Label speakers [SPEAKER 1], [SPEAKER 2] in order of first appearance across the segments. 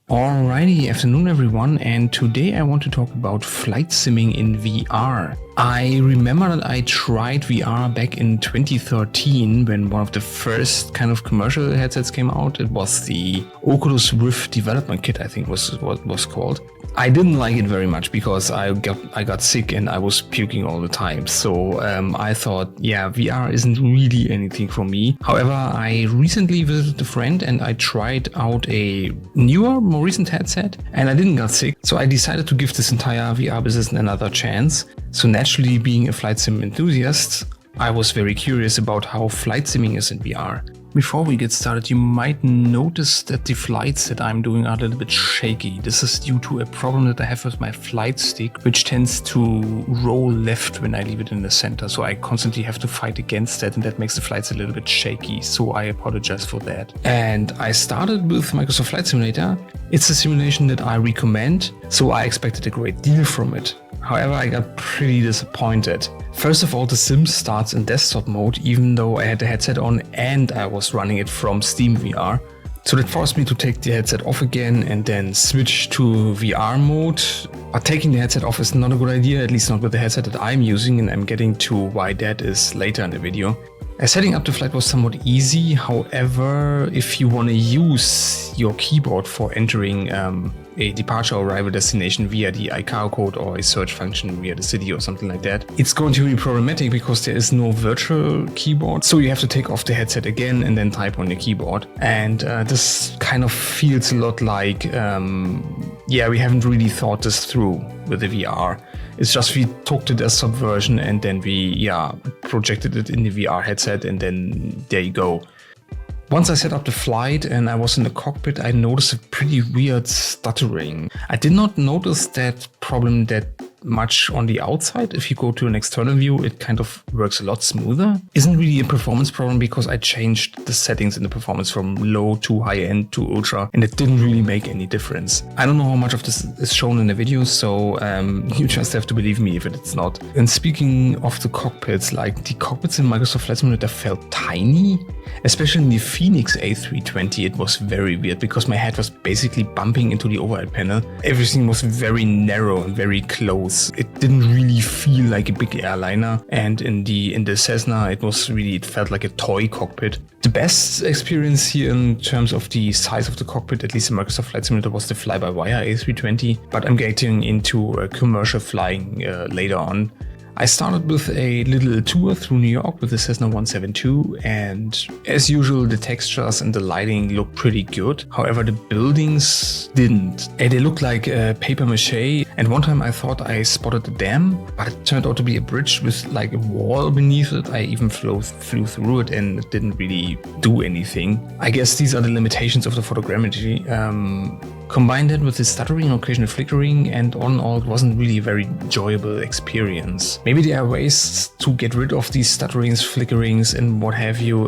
[SPEAKER 1] Alrighty, afternoon everyone, and today I want to talk about flight simming in VR. I remember that I tried VR back in 2013 when one of the first kind of commercial headsets came out. It was the Oculus Rift development kit, I think was what was called. I didn't like it very much because I got sick and I was puking all the time. So I thought, yeah, VR isn't really anything for me. However, I recently visited a friend and I tried out a newer, more recent headset and I didn't get sick. So I decided to give this entire VR business another chance. So naturally, being a flight sim enthusiast, I was very curious about how flight simming is in VR. Before we get started, you might notice that the flights that I'm doing are a little bit shaky. This is due to a problem that I have with my flight stick, which tends to roll left when I leave it in the center. So I constantly have to fight against that, and that makes the flights a little bit shaky. So I apologize for that. And I started with Microsoft Flight Simulator. It's a simulation that I recommend, so I expected a great deal from it. However, I got pretty disappointed. First of all, the sim starts in desktop mode, even though I had the headset on and I was running it from Steam VR. So that forced me to take the headset off again and then switch to VR mode. But taking the headset off is not a good idea, at least not with the headset that I'm using, and I'm getting to why that is later in the video. Setting up the flight was somewhat easy. However, if you want to use your keyboard for entering a departure or arrival destination via the ICAO code or a search function via the city or something like that, it's going to be problematic because there is no virtual keyboard. So you have to take off the headset again and then type on the keyboard. And this kind of feels a lot like, yeah, we haven't really thought this through with the VR. It's just we took the desktop version and then we, projected it in the VR headset and then there you go. Once I set up the flight and I was in the cockpit, I noticed a pretty weird stuttering. I did not notice that problem that much on the outside. If you go to an external view, it kind of works a lot smoother. Isn't really a performance problem because I changed the settings in the performance from low to high end to ultra and it didn't really make any difference. I don't know how much of this is shown in the video, so you just have to believe me if it's not. And speaking of the cockpits, like the cockpits in Microsoft Flight Simulator felt tiny. Especially in the Phoenix A320, it was very weird because my head was basically bumping into the overhead panel. Everything was very narrow and very close. It didn't really feel like a big airliner, and in the Cessna, it felt like a toy cockpit. The best experience here in terms of the size of the cockpit, at least in Microsoft Flight Simulator, was the fly-by-wire A320, but I'm getting into commercial flying later on. I started with a little tour through New York with the Cessna 172, and as usual the textures and the lighting looked pretty good. However, the buildings didn't. They looked like paper mache, and one time I thought I spotted a dam, but it turned out to be a bridge with like a wall beneath it. I even flew through it and it didn't really do anything. I guess these are the limitations of the photogrammetry. Combine that with the stuttering and occasional flickering, and on all, it wasn't really a very enjoyable experience. Maybe there are ways to get rid of these stutterings, flickerings, and what have you.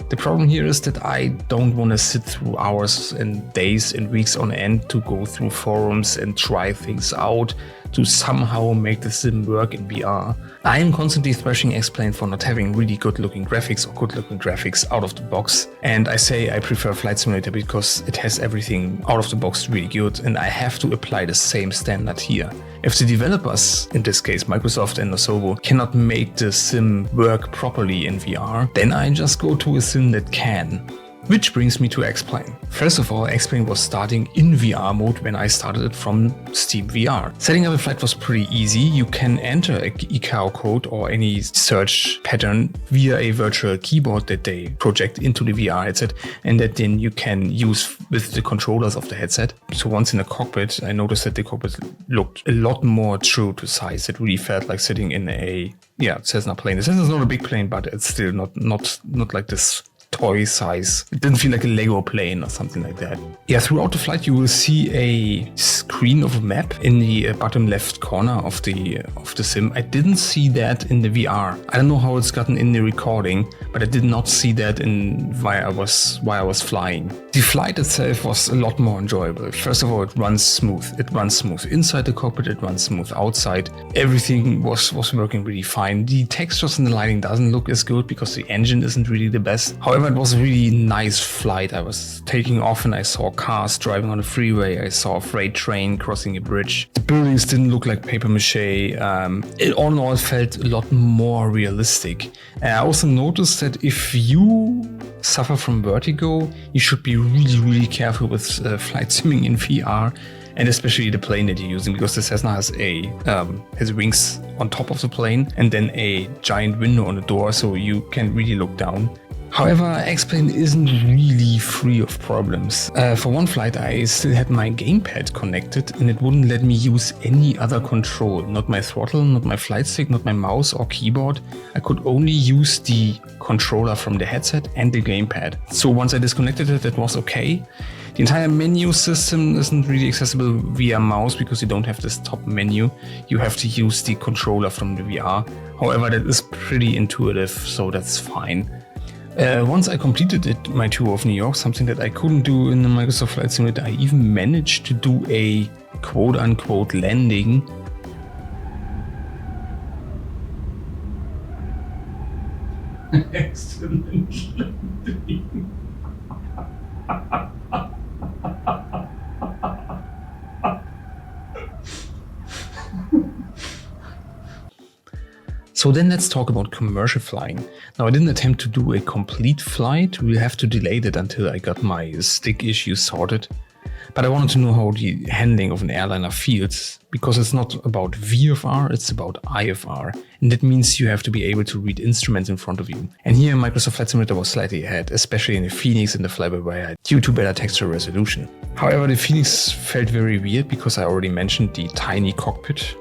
[SPEAKER 1] The problem here is that I don't want to sit through hours and days and weeks on end to go through forums and try things out to somehow make the sim work in VR. I am constantly thrashing X-Plane for not having really good looking graphics or good looking graphics out of the box. And I say I prefer Flight Simulator because it has everything out of the box really good, and I have to apply the same standard here. If the developers, in this case Microsoft and Asobo, cannot make the sim work properly in VR, then I just go to a sim that can. Which brings me to X-Plane. First of all, X-Plane was starting in VR mode when I started it from Steam VR. Setting up a flight was pretty easy. You can enter a ICAO code or any search pattern via a virtual keyboard that they project into the VR headset, and that then you can use with the controllers of the headset. So once in the cockpit, I noticed that the cockpit looked a lot more true to size. It really felt like sitting in a Cessna plane. The Cessna is not a big plane, but it's still not like this toy size. It didn't feel like a Lego plane or something like that. Yeah, throughout the flight you will see a screen of a map in the bottom left corner of the sim. I didn't see that in the VR. I don't know how it's gotten in the recording, but I did not see that while I was flying. The flight itself was a lot more enjoyable. First of all, it runs smooth. It runs smooth inside the cockpit, it runs smooth outside. Everything was working really fine. The textures and the lighting doesn't look as good because the engine isn't really the best. However, However, it was a really nice flight. I was taking off and I saw cars driving on the freeway. I saw a freight train crossing a bridge. The buildings didn't look like paper mache. It all in all felt a lot more realistic. And I also noticed that if you suffer from vertigo, you should be really careful with flight simming in VR. And especially the plane that you're using, because the Cessna has wings on top of the plane and then a giant window on the door, so you can't really look down. However, X-Plane isn't really free of problems. For one flight I still had my gamepad connected and it wouldn't let me use any other control. Not my throttle, not my flight stick, not my mouse or keyboard. I could only use the controller from the headset and the gamepad. So once I disconnected it, that was okay. The entire menu system isn't really accessible via mouse because you don't have this top menu. You have to use the controller from the VR. However, that is pretty intuitive, so that's fine. Once I completed my tour of New York, something that I couldn't do in the Microsoft Flight Simulator, I even managed to do a quote-unquote landing. Excellent landing. So then let's talk about commercial flying. Now I didn't attempt to do a complete flight. We'll have to delay that until I got my stick issues sorted. But I wanted to know how the handling of an airliner feels, because it's not about VFR, it's about IFR. And that means you have to be able to read instruments in front of you. And here Microsoft Flight Simulator was slightly ahead, especially in the Phoenix and the fly-by-wire due to better texture resolution. However, the Phoenix felt very weird because I already mentioned the tiny cockpit.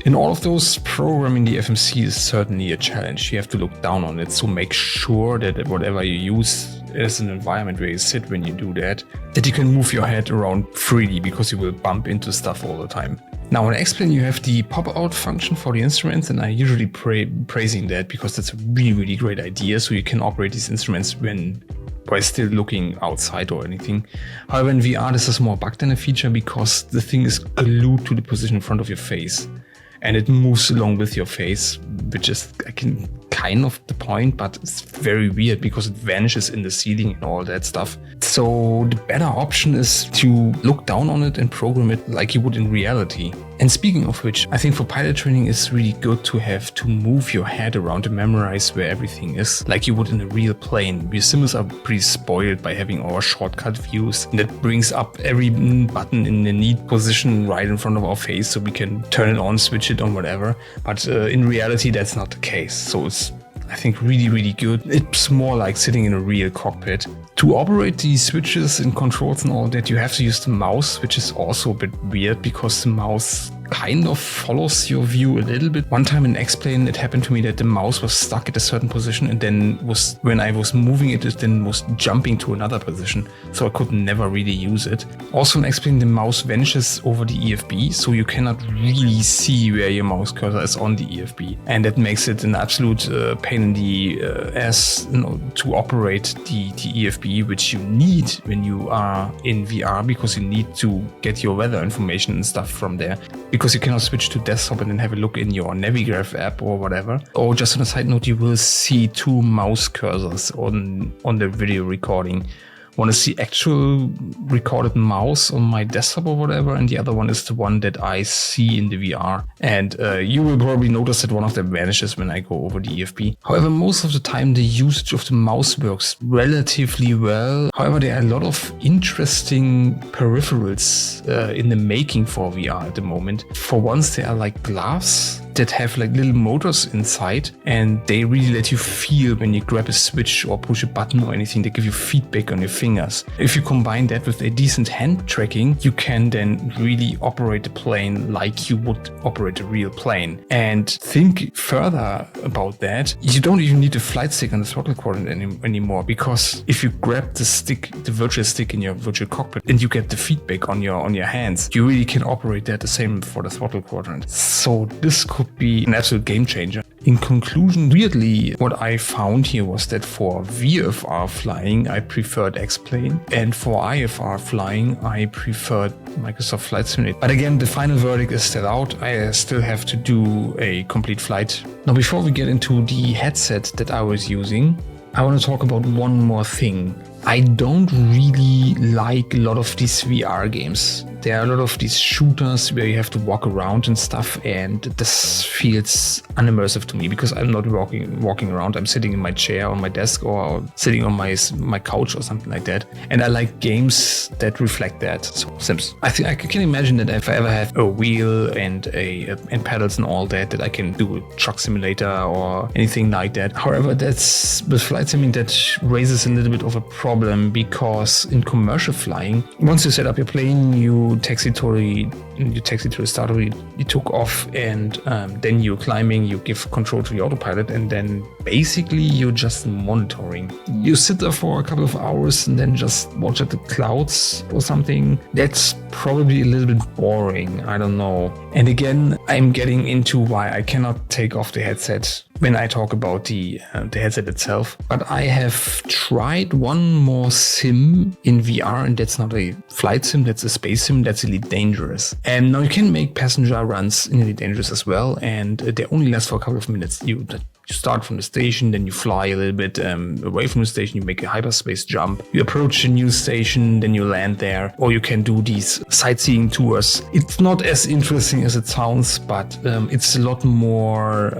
[SPEAKER 1] In all of those, programming the FMC is certainly a challenge. You have to look down on it, so make sure that whatever you use is an environment where you sit when you do that you can move your head around freely, because you will bump into stuff all the time. Now in X-Plane you have the pop-out function for the instruments, and I usually praising that because that's a really great idea, so you can operate these instruments while still looking outside or anything. However, in VR this is more bug than a feature, because the thing is glued to the position in front of your face. And it moves along with your face, which is kind of the point, but it's very weird because it vanishes in the ceiling and all that stuff. So the better option is to look down on it and program it like you would in reality. And speaking of which, I think for pilot training it's really good to have to move your head around and memorize where everything is, like you would in a real plane. We simmers are pretty spoiled by having our shortcut views, and that brings up every button in the neat position right in front of our face so we can turn it on, switch it on, whatever. But in reality that's not the case, so it's, I think, really good. It's more like sitting in a real cockpit. To operate these switches and controls and all that, you have to use the mouse, which is also a bit weird because the mouse kind of follows your view a little bit. One time in X-Plane it happened to me that the mouse was stuck at a certain position, and then when I was moving it, it then was jumping to another position, so I could never really use it. Also in X-Plane the mouse vanishes over the EFB, so you cannot really see where your mouse cursor is on the EFB, and that makes it an absolute pain in the ass, to operate the EFB, which you need when you are in VR, because you need to get your weather information and stuff from there, because you cannot switch to desktop and then have a look in your Navigraph app or whatever. Or just on a side note, you will see two mouse cursors on the video recording. One is the actual recorded mouse on my desktop or whatever, and the other one is the one that I see in the VR. And you will probably notice that one of them vanishes when I go over the EFB. However, most of the time the usage of the mouse works relatively well. However, there are a lot of interesting peripherals in the making for VR at the moment. For once, there are like gloves that have like little motors inside, and they really let you feel when you grab a switch or push a button or anything. They give you feedback on your fingers. If you combine that with a decent hand tracking, you can then really operate the plane like you would operate a real plane. And think further about that, you don't even need a flight stick and the throttle quadrant anymore, because if you grab the stick, the virtual stick in your virtual cockpit, and you get the feedback on your hands, you really can operate that the same for the throttle quadrant. So this could be an absolute game changer. In conclusion, weirdly, what I found here was that for VFR flying, I preferred X-Plane, and for IFR flying, I preferred Microsoft Flight Simulator. But again, the final verdict is still out. I still have to do a complete flight. Now, before we get into the headset that I was using, I want to talk about one more thing. I don't really like a lot of these VR games. There are a lot of these shooters where you have to walk around and stuff, and this feels unimmersive to me because I'm not walking around. I'm sitting in my chair on my desk or sitting on my couch or something like that. And I like games that reflect that. So Sims. I think I can imagine that if I ever have a wheel and pedals and all that I can do a truck simulator or anything like that. However, that's with flight simming that raises a little bit of a problem because in commercial flying, once you set up your plane, you taxi to the starter, you took off, and then you're climbing, you give control to the autopilot, and then basically you're just monitoring. You sit there for a couple of hours and then just watch at the clouds or something. That's probably a little bit boring, I don't know. And again, I'm getting into why I cannot take off the headset when I talk about the headset itself. But I have tried one more sim in VR, and that's not a flight sim, that's a space sim. That's Elite Dangerous. And now you can make passenger runs in Elite Dangerous as well, and they only last for a couple of minutes. You start from the station, then you fly a little bit away from the station, you make a hyperspace jump, you approach a new station, then you land there, or you can do these sightseeing tours. It's not as interesting as it sounds, but it's a lot more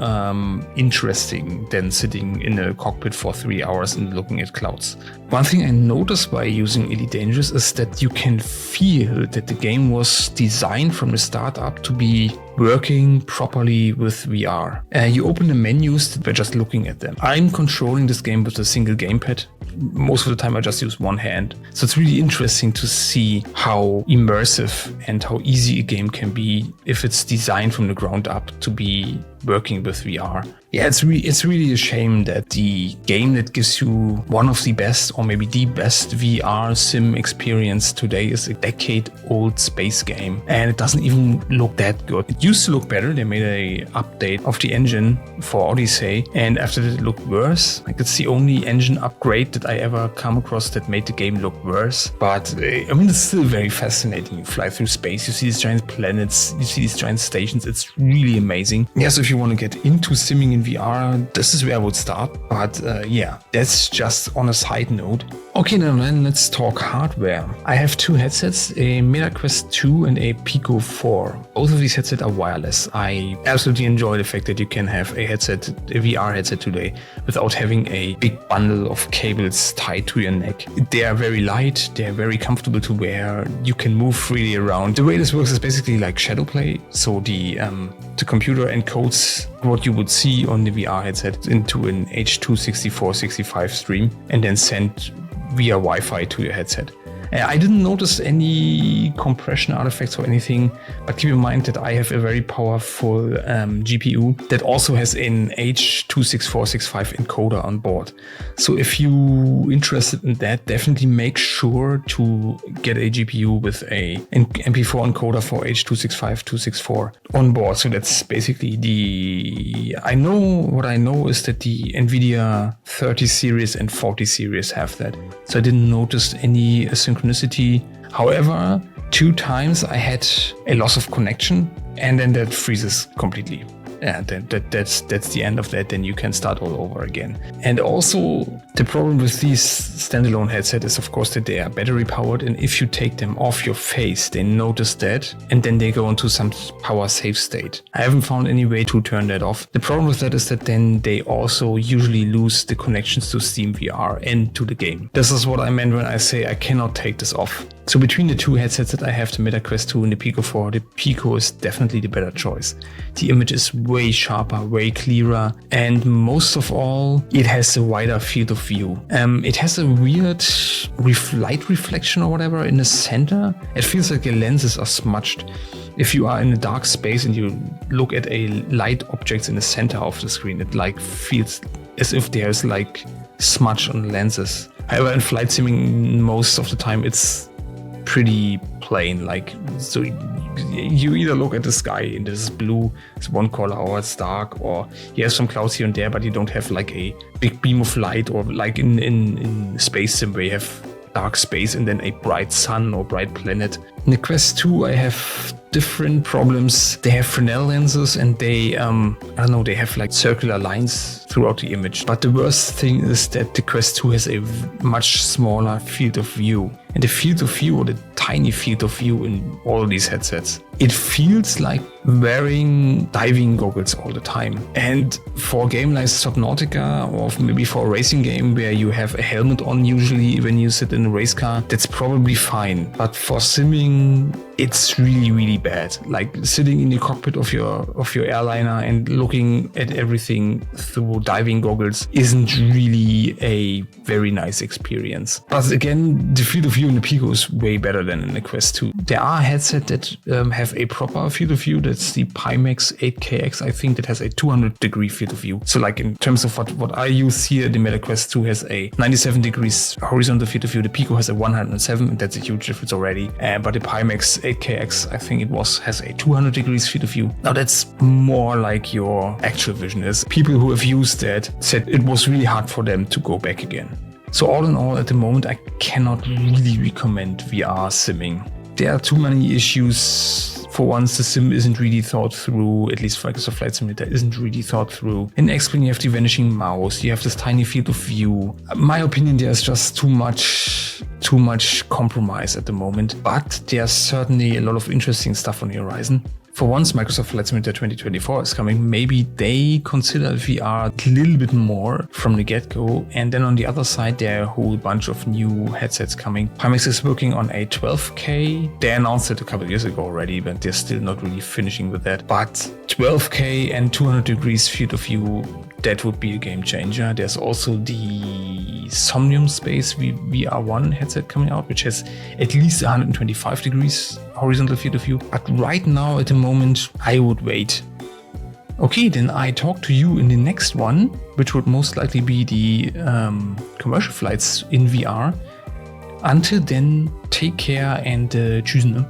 [SPEAKER 1] interesting than sitting in a cockpit for 3 hours and looking at clouds. One thing I noticed by using Elite Dangerous is that you can feel that the game was designed from the start up to be working properly with VR. You open the menus by just looking at them. I'm controlling this game with a single gamepad. Most of the time I just use one hand. So it's really interesting to see how immersive and how easy a game can be if it's designed from the ground up to be working with VR. Yeah, it's really a shame that the game that gives you one of the best or maybe the best VR sim experience today is a decade-old space game, and it doesn't even look that good. It used to look better. They made an update of the engine for Odyssey, and after that it looked worse. Like, it's the only engine upgrade that I ever come across that made the game look worse. But I mean, it's still very fascinating. You fly through space, you see these giant planets, you see these giant stations. It's really amazing. Yeah, so if you want to get into simming in VR, this is where I would start. But yeah, that's just on a side note. Okay, now then let's talk hardware. I have two headsets, a Meta Quest 2 and a Pico 4. Both of these headsets are wireless. I absolutely enjoy the fact that you can have a VR headset today without having a big bundle of cables tied to your neck. They are very light, they are very comfortable to wear, you can move freely around. The way this works is basically like shadow play. So the computer encodes what you would see on the VR headset into an H.264/65 stream and then send via Wi-Fi to your headset. I didn't notice any compression artifacts or anything, but keep in mind that I have a very powerful GPU that also has an H.264/65 encoder on board. So if you're interested in that, definitely make sure to get a GPU with an MP4 encoder for H.265/264 on board. So that's basically what I know is that the NVIDIA 30 series and 40 series have that. So I didn't notice any asynchronous. However, 2 times I had a loss of connection, and then that freezes completely. Yeah, that's the end of that. Then you can start all over again. And also, the problem with these standalone headsets is, of course, that they are battery powered, and if you take them off your face, they notice that, and then they go into some power save state. I haven't found any way to turn that off. The problem with that is that then they also usually lose the connections to Steam VR and to the game. This is what I meant when I say I cannot take this off. So between the two headsets that I have, the Meta Quest 2 and the Pico 4, the Pico is definitely the better choice. The image is way sharper, way clearer, and most of all, it has a wider field of view. It has a weird light reflection or whatever in the center. It feels like the lenses are smudged. If you are in a dark space and you look at a light objects in the center of the screen, it like feels as if there's like smudge on the lenses. However, in flight simming, most of the time it's pretty plain, like, so you either look at the sky and this is blue, it's one color, or it's dark, or you have some clouds here and there, but you don't have like a big beam of light, or like in space sim where you have dark space and then a bright sun or bright planet. In the Quest 2 I have different problems. They have Fresnel lenses and they, I don't know, they have like circular lines throughout the image. But the worst thing is that the Quest 2 has a much smaller field of view. And the field of view, or the tiny field of view in all of these headsets, it feels like wearing diving goggles all the time. And for a game like Subnautica, or maybe for a racing game where you have a helmet on usually when you sit in a race car, that's probably fine. But for simming, it's really, really bad. Like sitting in the cockpit of your airliner and looking at everything through diving goggles isn't really a very nice experience. But again, the field of view in the Pico is way better than in the Quest 2. There are headsets that have a proper field of view. That's the Pimax 8KX, I think, that has a 200-degree field of view. So like in terms of what I use here, the Meta Quest 2 has a 97 degrees horizontal field of view. The Pico has a 107, and that's a huge difference already. But the Pimax 8KX, I think it has a 200 degrees field of view. Now that's more like your actual vision is. People who have used that said it was really hard for them to go back again. So all in all, at the moment, I cannot really recommend VR simming. There are too many issues. For once, the sim isn't really thought through, at least for Microsoft Flight Simulator isn't really thought through. In X-Plane, you have the vanishing mouse, you have this tiny field of view. My opinion, there's just too much compromise at the moment, but there's certainly a lot of interesting stuff on the horizon. For once, Microsoft Flight Simulator 2024 is coming. Maybe they consider VR a little bit more from the get-go. And then on the other side, there are a whole bunch of new headsets coming. Pimax is working on a 12K. They announced it a couple of years ago already, but they're still not really finishing with that. But 12K and 200 degrees field of view, that would be a game changer. There's also the Somnium Space VR1 headset coming out, which has at least 125 degrees horizontal field of view. But right now, at the moment, I would wait. Okay, then I talk to you in the next one, which would most likely be the commercial flights in VR. Until then, take care and tschüss.